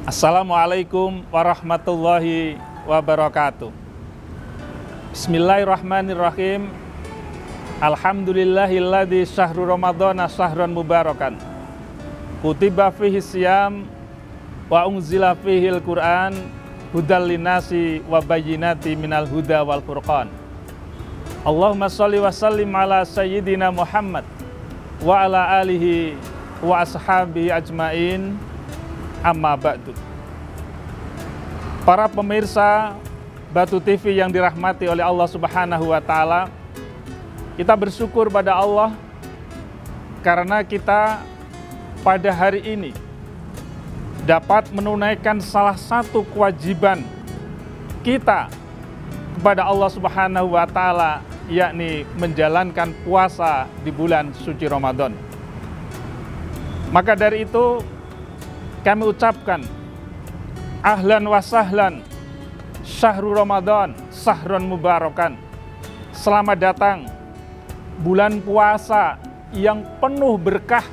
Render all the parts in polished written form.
Assalamualaikum warahmatullahi wabarakatuh. Bismillahirrahmanirrahim. Alhamdulillahilladzi syahru ramadhana syahran mubarakan. Kutiba fihi siyam wa unzila fihil Qur'an hudal linnasi wa bayyinati minal huda wal furqan. Allahumma shalli wa sallim ala sayyidina Muhammad wa ala alihi wa ashabihi ajmain. Amma ba'du. Para pemirsa Batu TV yang dirahmati oleh Allah Subhanahu wa Ta'ala, kita bersyukur pada Allah karena kita pada hari ini dapat menunaikan salah satu kewajiban kita kepada Allah Subhanahu wa Ta'ala, yakni menjalankan puasa di bulan suci Ramadan. Maka dari itu kami ucapkan ahlan wa sahlan syahrul Ramadan syahron mubarakan. Selamat datang bulan puasa yang penuh berkah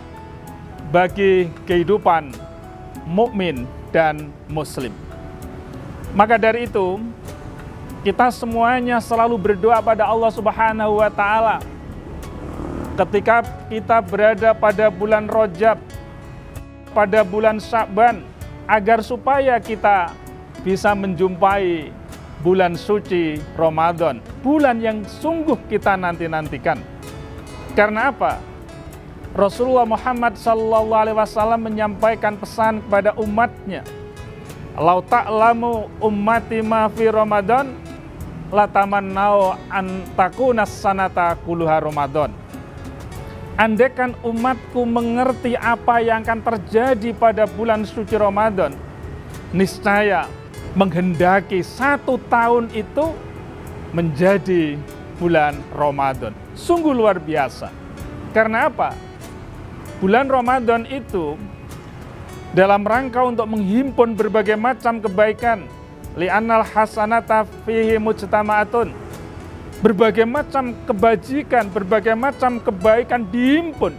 bagi kehidupan mukmin dan muslim. Maka dari itu kita semuanya selalu berdoa pada Allah Subhanahu wa Ta'ala ketika kita berada pada bulan Rajab, pada bulan Sya'ban, agar supaya kita bisa menjumpai bulan suci Ramadan, bulan yang sungguh kita nanti-nantikan. Karena apa? Rasulullah Muhammad SAW menyampaikan pesan kepada umatnya, "Lau ta'lamu ummati ma fi Ramadan, latamannau an takuna sanata kulluha Ramadan." Andaikan umatku mengerti apa yang akan terjadi pada bulan suci Ramadan, niscaya menghendaki 1 tahun itu menjadi bulan Ramadan. Sungguh luar biasa. Karena apa? Bulan Ramadan itu dalam rangka untuk menghimpun berbagai macam kebaikan. Li'annal hasanata fihi mujtama'atun. Berbagai macam kebajikan, berbagai macam kebaikan dihimpun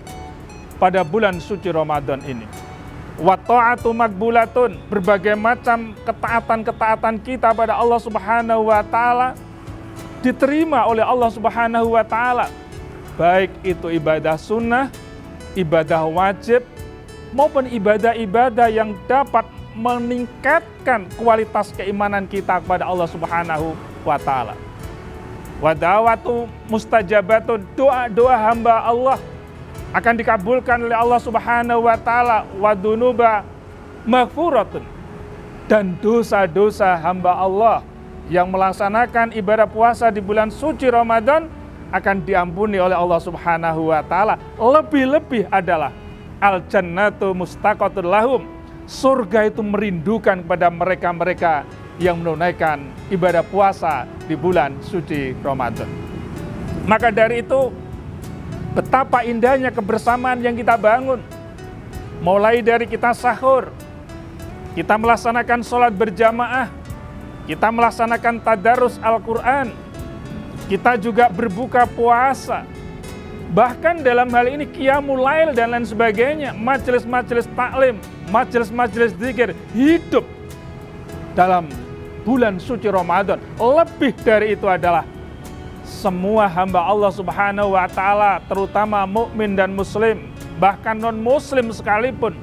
pada bulan suci Ramadan ini. Wa ta'atu makbulatun, berbagai macam ketaatan-ketaatan kita pada Allah Subhanahu wa Ta'ala diterima oleh Allah Subhanahu wa Ta'ala. Baik itu ibadah sunnah, ibadah wajib, maupun ibadah-ibadah yang dapat meningkatkan kualitas keimanan kita kepada Allah Subhanahu wa Ta'ala. Wa da'watu mustajabatun, doa-doa hamba Allah akan dikabulkan oleh Allah Subhanahu wa Ta'ala. Wa dunuba maghfuratun, dan dosa-dosa hamba Allah yang melaksanakan ibadah puasa di bulan suci Ramadan akan diampuni oleh Allah Subhanahu wa Ta'ala. Lebih-lebih adalah al jannatu mustaqatul lahum, surga itu merindukan kepada mereka-mereka yang menunaikan ibadah puasa di bulan suci Ramadan. Maka dari itu, betapa indahnya kebersamaan yang kita bangun. Mulai dari kita sahur, kita melaksanakan sholat berjamaah, kita melaksanakan tadarus Al-Quran, kita juga berbuka puasa. Bahkan dalam hal ini qiyamul lail dan lain sebagainya, majelis-majelis taklim, majelis-majelis zikir hidup dalam bulan suci Ramadan. Lebih dari itu adalah semua hamba Allah Subhanahu wa Ta'ala, terutama mukmin dan muslim, bahkan non muslim sekalipun,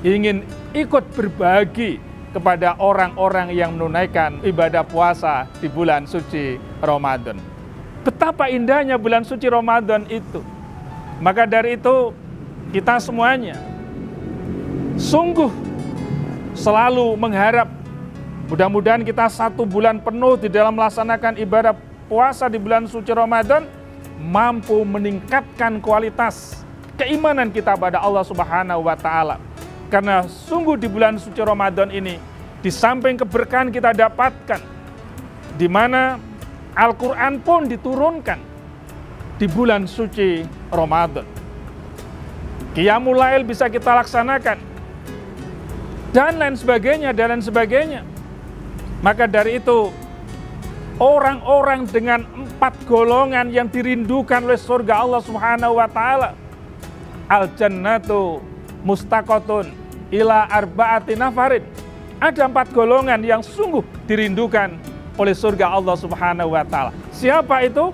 ingin ikut berbagi kepada orang-orang yang menunaikan ibadah puasa di bulan suci Ramadan. Betapa indahnya bulan suci Ramadan itu. Maka dari itu kita semuanya sungguh selalu mengharap mudah-mudahan kita 1 bulan penuh di dalam melaksanakan ibadah puasa di bulan suci Ramadan mampu meningkatkan kualitas keimanan kita pada Allah Subhanahu wa Ta'ala. Karena sungguh di bulan suci Ramadan ini, di samping keberkahan kita dapatkan, di mana Al-Quran pun diturunkan di bulan suci Ramadan. Qiyamul lail bisa kita laksanakan, dan lain sebagainya, dan lain sebagainya. Maka dari itu, orang-orang dengan 4 golongan yang dirindukan oleh surga Allah Subhanahu wa Ta'ala, al jannatu mustaqatun ila arba'ati nafarin, Ada 4 golongan yang sungguh dirindukan oleh surga Allah Subhanahu wa Ta'ala. Siapa itu?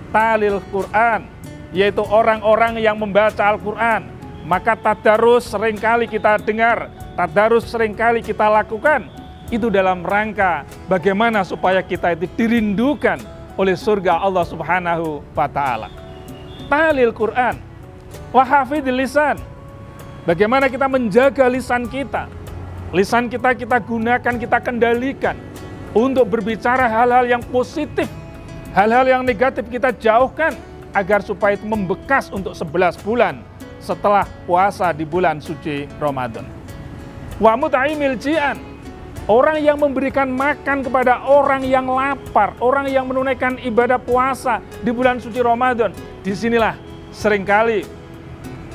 Talil Quran, yaitu orang-orang yang membaca Al-Quran. Maka tadarus seringkali kita dengar, tadarus seringkali kita lakukan. Itu dalam rangka bagaimana supaya kita itu dirindukan oleh surga Allah Subhanahu wa Ta'ala. Talil Quran, wa hafidil lisan. Bagaimana kita menjaga lisan kita. Lisan kita gunakan, kita kendalikan untuk berbicara hal-hal yang positif. Hal-hal yang negatif kita jauhkan agar supaya itu membekas untuk 11 bulan setelah puasa di bulan suci Ramadan. Wa mut'imil ji'an, orang yang memberikan makan kepada orang yang lapar, orang yang menunaikan ibadah puasa di bulan suci Ramadan. Disinilah seringkali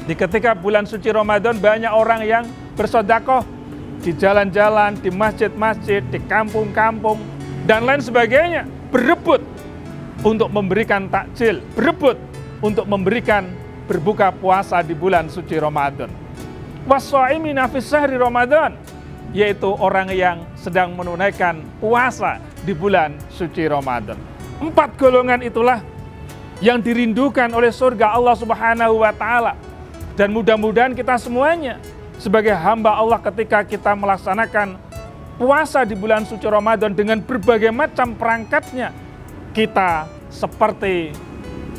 di ketika bulan suci Ramadan banyak orang yang bersedekah di jalan-jalan, di masjid-masjid, di kampung-kampung, dan lain sebagainya, berebut untuk memberikan takjil, berebut untuk memberikan berbuka puasa di bulan suci Ramadan. Was-shaimina fi syahri Ramadan, yaitu orang yang sedang menunaikan puasa di bulan suci Ramadan. 4 golongan itulah yang dirindukan oleh surga Allah Subhanahu wa Ta'ala. Dan mudah-mudahan kita semuanya sebagai hamba Allah ketika kita melaksanakan puasa di bulan suci Ramadan dengan berbagai macam perangkatnya, kita seperti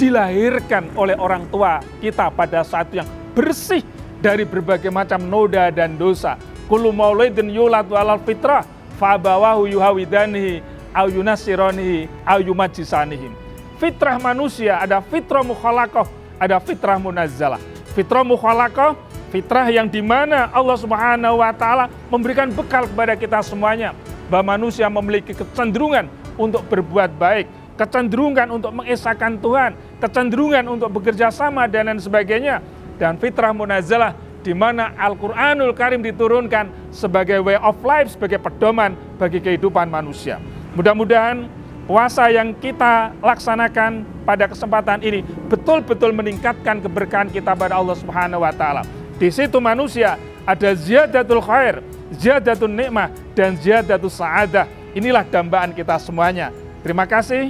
dilahirkan oleh orang tua kita pada saat yang bersih dari berbagai macam noda dan dosa. Kullu maulidin yuladu alal fitrah fabawahu yuhawidanihi au yunasiranihi au yumajjisanihi. Fitrah manusia ada fitrah mukhalaqah, ada fitrah munazzalah. Fitrah mukhalaqah, fitrah yang dimana Allah Subhanahu wa Ta'ala memberikan bekal kepada kita semuanya, bahwa manusia memiliki kecenderungan untuk berbuat baik, kecenderungan untuk mengesahkan Tuhan, kecenderungan untuk bekerja sama dan lain sebagainya. Dan fitrah munazzalah, di mana Al-Quranul Karim diturunkan sebagai way of life, sebagai pedoman bagi kehidupan manusia. Mudah-mudahan puasa yang kita laksanakan pada kesempatan ini betul-betul meningkatkan keberkahan kita pada Allah Subhanahu wa Ta'ala. Di situ manusia ada ziyadatul khair, ziyadatul nikmah, dan ziyadatul sa'adah. Inilah dambaan kita semuanya. Terima kasih.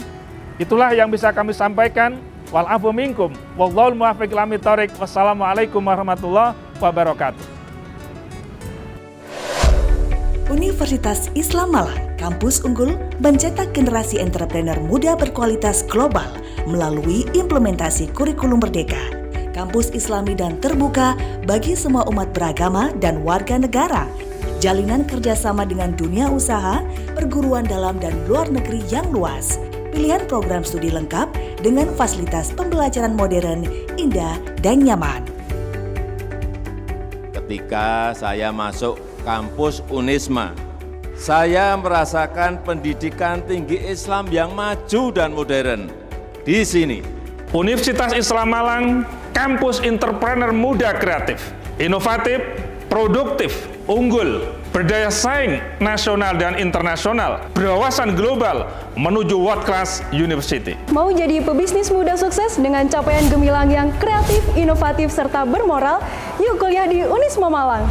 Itulah yang bisa kami sampaikan. Wal afu minkum. Wallahul muwaffiq ila aqwamit thoriq. Wassalamualaikum warahmatullahi wabarakatuh. Universitas Islam Malang, kampus unggul mencetak generasi entrepreneur muda berkualitas global melalui implementasi kurikulum merdeka. Kampus Islami dan terbuka bagi semua umat beragama dan warga negara. Jalinan kerjasama dengan dunia usaha, perguruan dalam dan luar negeri yang luas. Pilihan program studi lengkap dengan fasilitas pembelajaran modern, indah, dan nyaman. Ketika saya masuk kampus Unisma, saya merasakan pendidikan tinggi Islam yang maju dan modern. Di sini, Universitas Islam Malang, kampus entrepreneur muda kreatif, inovatif, produktif, unggul, berdaya saing nasional dan internasional, berwawasan global menuju world class university. Mau jadi pebisnis muda sukses dengan capaian gemilang yang kreatif, inovatif, serta bermoral? Yuk kuliah di Unisma Malang.